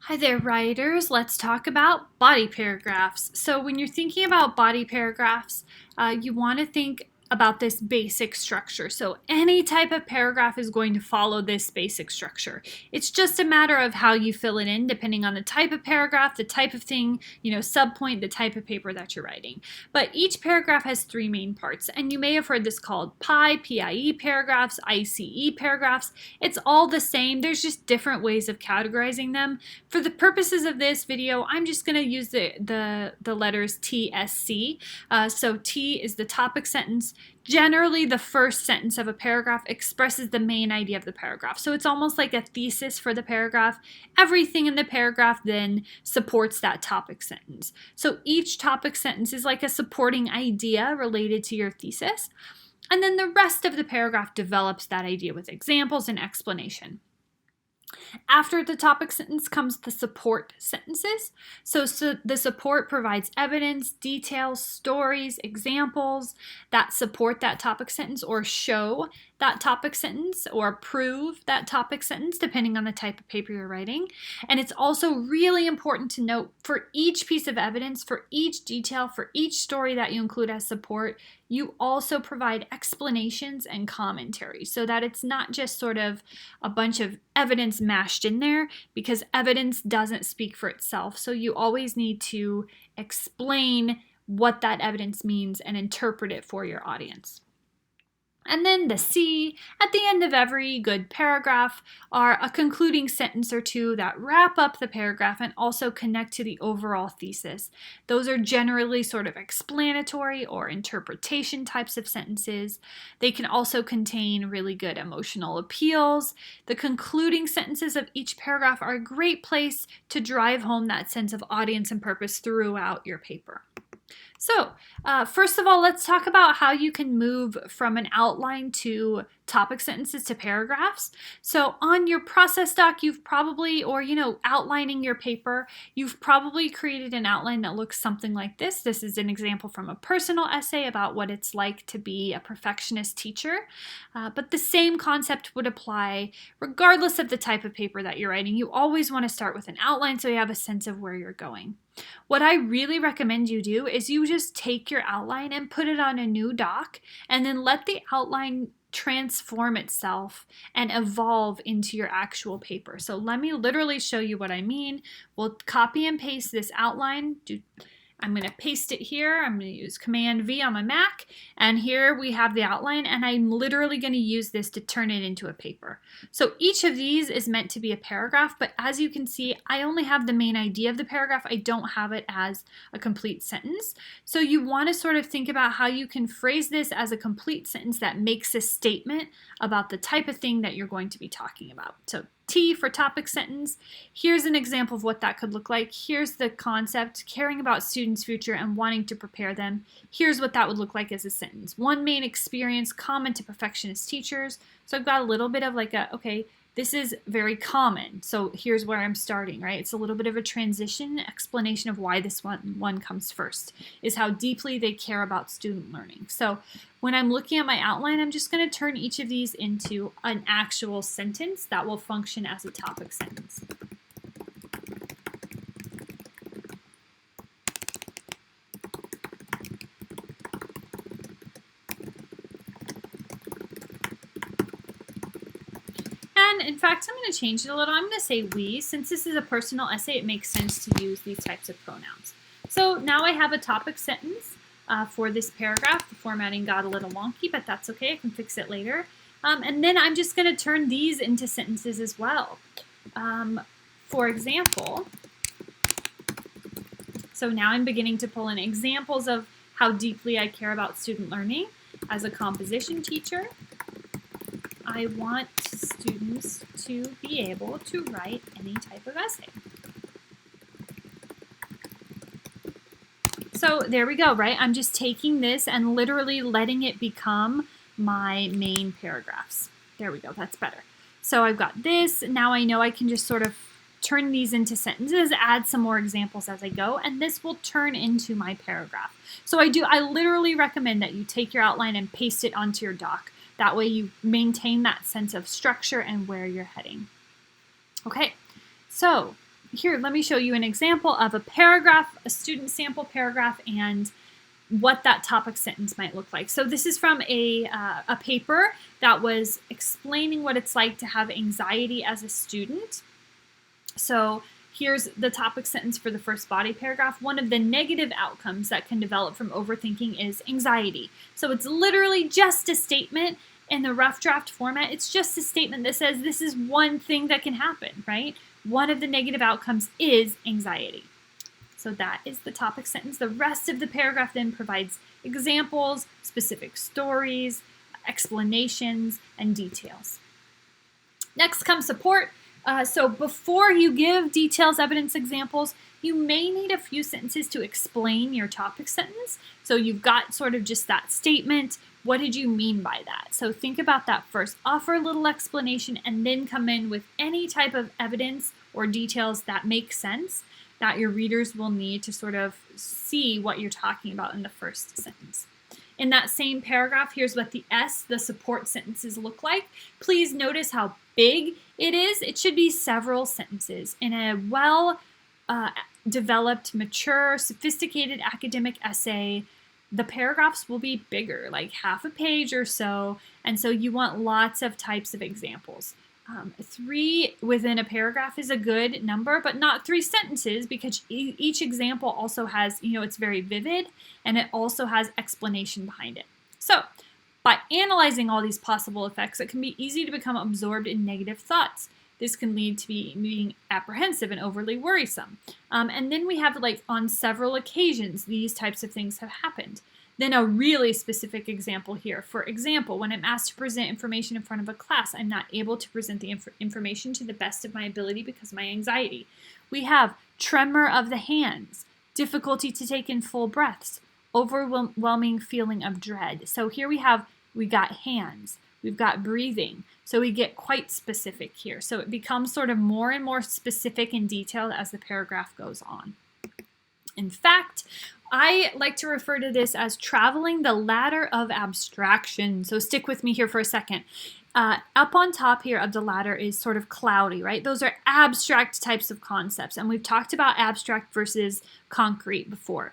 Hi there, writers. Let's talk about body paragraphs. So, when you're thinking about body paragraphs, you want to think about this basic structure. So, any type of paragraph is going to follow this basic structure. It's just a matter of how you fill it in, depending on the type of paragraph, the type of thing, subpoint, the type of paper that you're writing. But each paragraph has three main parts, and you may have heard this called PIE paragraphs, ICE paragraphs. It's all the same, there's just different ways of categorizing them. For the purposes of this video, I'm just going to use the letters TSC. So T is the topic sentence. Generally, the first sentence of a paragraph expresses the main idea of the paragraph. So it's almost like a thesis for the paragraph. Everything in the paragraph then supports that topic sentence. So each topic sentence is like a supporting idea related to your thesis. And then the rest of the paragraph develops that idea with examples and explanation. After the topic sentence comes the support sentences. So the support provides evidence, details, stories, examples that support that topic sentence or show that topic sentence or prove that topic sentence, depending on the type of paper you're writing. And it's also really important to note, for each piece of evidence, for each detail, for each story that you include as support, you also provide explanations and commentary so that it's not just sort of a bunch of evidence mashed in there, because evidence doesn't speak for itself. So you always need to explain what that evidence means and interpret it for your audience. And then the C at the end of every good paragraph are a concluding sentence or two that wrap up the paragraph and also connect to the overall thesis. Those are generally sort of explanatory or interpretation types of sentences. They can also contain really good emotional appeals. The concluding sentences of each paragraph are a great place to drive home that sense of audience and purpose throughout your paper. So, first of all, let's talk about how you can move from an outline to topic sentences to paragraphs. So on your process doc, you've probably, or outlining your paper, you've probably created an outline that looks something like this. This is an example from a personal essay about what it's like to be a perfectionist teacher. But the same concept would apply regardless of the type of paper that you're writing. You always want to start with an outline so you have a sense of where you're going. What I really recommend you do is you just take your outline and put it on a new doc and then let the outline transform itself and evolve into your actual paper. So let me literally show you what I mean. We'll copy and paste this outline. I'm going to paste it here. I'm going to use Command V on my Mac, and here we have the outline, and I'm literally going to use this to turn it into a paper. So each of these is meant to be a paragraph, but as you can see, I only have the main idea of the paragraph. I don't have it as a complete sentence. So you want to sort of think about how you can phrase this as a complete sentence that makes a statement about the type of thing that you're going to be talking about. So T for topic sentence. Here's an example of what that could look like. Here's the concept, caring about students' future and wanting to prepare them. Here's what that would look like as a sentence. One main experience common to perfectionist teachers. So I've got a little bit of like okay, this is very common. So here's where I'm starting, right? It's a little bit of a transition explanation of why this one comes first, is how deeply they care about student learning. So when I'm looking at my outline, I'm just going to turn each of these into an actual sentence that will function as a topic sentence. And in fact, I'm going to change it a little. I'm going to say we. Since this is a personal essay, it makes sense to use these types of pronouns. So now I have a topic sentence for this paragraph. The formatting got a little wonky, but that's okay. I can fix it later. And then I'm just going to turn these into sentences as well. For example, so now I'm beginning to pull in examples of how deeply I care about student learning. As a composition teacher, I want students to be able to write any type of essay. So there we go, right? I'm just taking this and literally letting it become my main paragraphs. There we go, that's better. So I've got this. Now I know I can just sort of turn these into sentences, add some more examples as I go, and this will turn into my paragraph. So I literally recommend that you take your outline and paste it onto your doc. That way you maintain that sense of structure and where you're heading. Okay, so here, let me show you an example of a paragraph, a student sample paragraph, and what that topic sentence might look like. So this is from a paper that was explaining what it's like to have anxiety as a student. So here's the topic sentence for the first body paragraph. One of the negative outcomes that can develop from overthinking is anxiety. So it's literally just a statement in the rough draft format. It's just a statement that says this is one thing that can happen, right? One of the negative outcomes is anxiety. So that is the topic sentence. The rest of the paragraph then provides examples, specific stories, explanations, and details. Next comes support. So before you give details, evidence, examples, you may need a few sentences to explain your topic sentence. So you've got sort of just that statement. What did you mean by that? So think about that first. Offer a little explanation and then come in with any type of evidence or details that make sense that your readers will need to sort of see what you're talking about in the first sentence. In that same paragraph, here's what the support sentences look like. Please notice how big it is. It should be several sentences. In a well-developed, mature, sophisticated academic essay, the paragraphs will be bigger, like half a page or so, and so you want lots of types of examples. 3 within a paragraph is a good number, but not 3 sentences, because each example also has, it's very vivid and it also has explanation behind it. So by analyzing all these possible effects, it can be easy to become absorbed in negative thoughts. This can lead to being apprehensive and overly worrisome. And then we have, like, on several occasions, these types of things have happened. Then a really specific example here. For example, when I'm asked to present information in front of a class, I'm not able to present the information to the best of my ability because of my anxiety. We have tremor of the hands, difficulty to take in full breaths, overwhelming feeling of dread. So here we got hands, we've got breathing. So we get quite specific here. So it becomes sort of more and more specific and detailed as the paragraph goes on. In fact, I like to refer to this as traveling the ladder of abstraction. So stick with me here for a second. Up on top here of the ladder is sort of cloudy, right? Those are abstract types of concepts. And we've talked about abstract versus concrete before.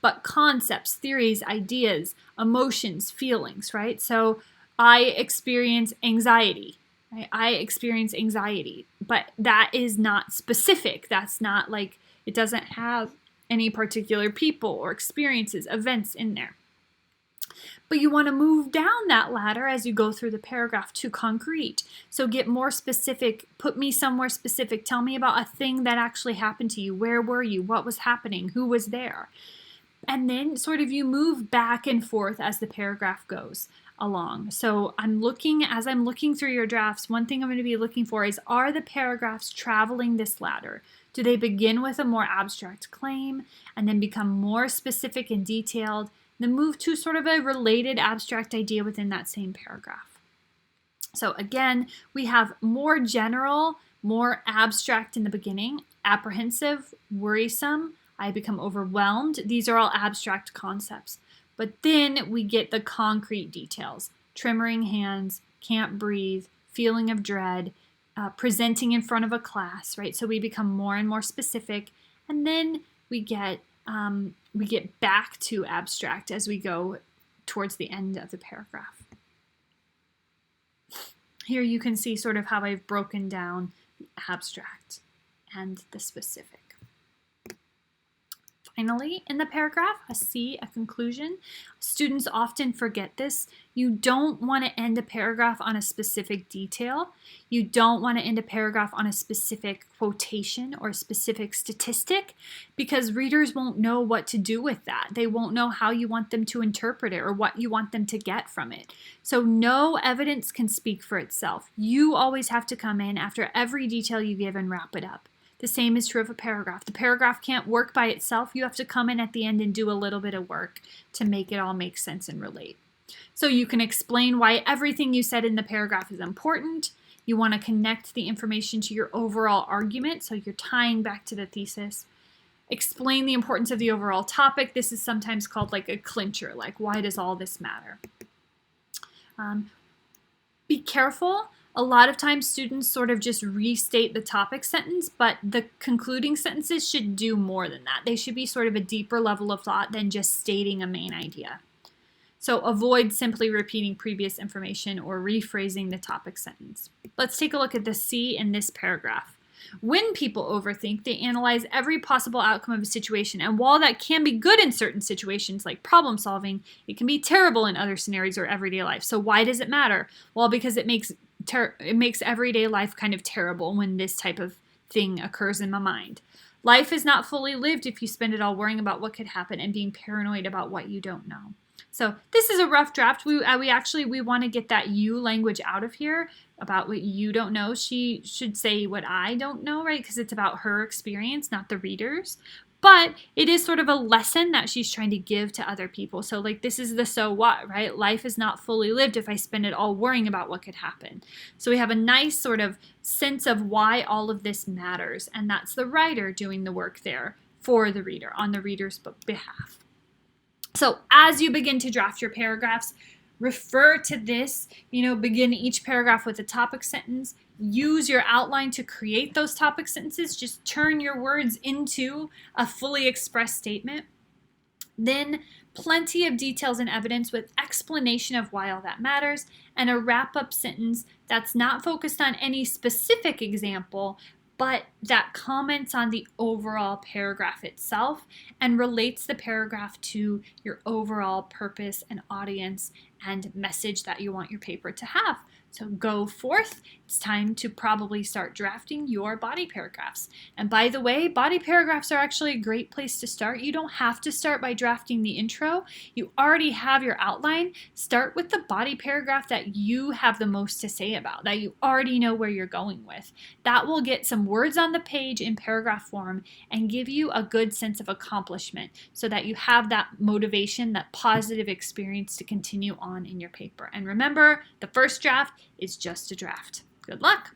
But concepts, theories, ideas, emotions, feelings, right? So I experience anxiety. Right? I experience anxiety. But that is not specific. That's not like, it doesn't have any particular people or experiences, events in there. But you want to move down that ladder as you go through the paragraph to concrete. So get more specific, put me somewhere specific, tell me about a thing that actually happened to you. Where were you? What was happening? Who was there? And then sort of you move back and forth as the paragraph goes along. So as I'm looking through your drafts, one thing I'm going to be looking for is, are the paragraphs traveling this ladder? Do they begin with a more abstract claim and then become more specific and detailed, then move to sort of a related abstract idea within that same paragraph? So again, we have more general, more abstract in the beginning, apprehensive, worrisome, I become overwhelmed. These are all abstract concepts. But then we get the concrete details: tremoring hands, can't breathe, feeling of dread, presenting in front of a class, right? So we become more and more specific, and then we get back to abstract as we go towards the end of the paragraph. Here you can see sort of how I've broken down the abstract and the specific. Finally, in the paragraph, a conclusion. Students often forget this. You don't want to end a paragraph on a specific detail. You don't want to end a paragraph on a specific quotation or a specific statistic, because readers won't know what to do with that. They won't know how you want them to interpret it or what you want them to get from it. So no evidence can speak for itself. You always have to come in after every detail you give and wrap it up. The same is true of a paragraph. The paragraph can't work by itself. You have to come in at the end and do a little bit of work to make it all make sense and relate. So you can explain why everything you said in the paragraph is important. You want to connect the information to your overall argument, so you're tying back to the thesis. Explain the importance of the overall topic. This is sometimes called like a clincher, like, why does all this matter? Be careful A lot of times students sort of just restate the topic sentence, but the concluding sentences should do more than that. They should be sort of a deeper level of thought than just stating a main idea. So avoid simply repeating previous information or rephrasing the topic sentence. Let's take a look at the C in this paragraph. When people overthink, they analyze every possible outcome of a situation, and while that can be good in certain situations like problem solving, it can be terrible in other scenarios or everyday life. So why does it matter? Well, because it makes everyday life kind of terrible when this type of thing occurs in my mind. Life is not fully lived if you spend it all worrying about what could happen and being paranoid about what you don't know. So this is a rough draft. We want to get that you language out of here about what you don't know. She should say what I don't know, right? Because it's about her experience, not the reader's. But it is sort of a lesson that she's trying to give to other people. So like this is the so what, right? Life is not fully lived if I spend it all worrying about what could happen. So we have a nice sort of sense of why all of this matters. And that's the writer doing the work there for the reader on the reader's behalf. So as you begin to draft your paragraphs, refer to this, begin each paragraph with a topic sentence. Use your outline to create those topic sentences. Just turn your words into a fully expressed statement. Then plenty of details and evidence with explanation of why all that matters, and a wrap-up sentence that's not focused on any specific example, but that comments on the overall paragraph itself and relates the paragraph to your overall purpose and audience and message that you want your paper to have. So go forth. It's time to probably start drafting your body paragraphs. And by the way, body paragraphs are actually a great place to start. You don't have to start by drafting the intro. You already have your outline. Start with the body paragraph that you have the most to say about, that you already know where you're going with. That will get some words on the page in paragraph form and give you a good sense of accomplishment so that you have that motivation, that positive experience to continue on in your paper. And remember, the first draft is just a draft. Good luck.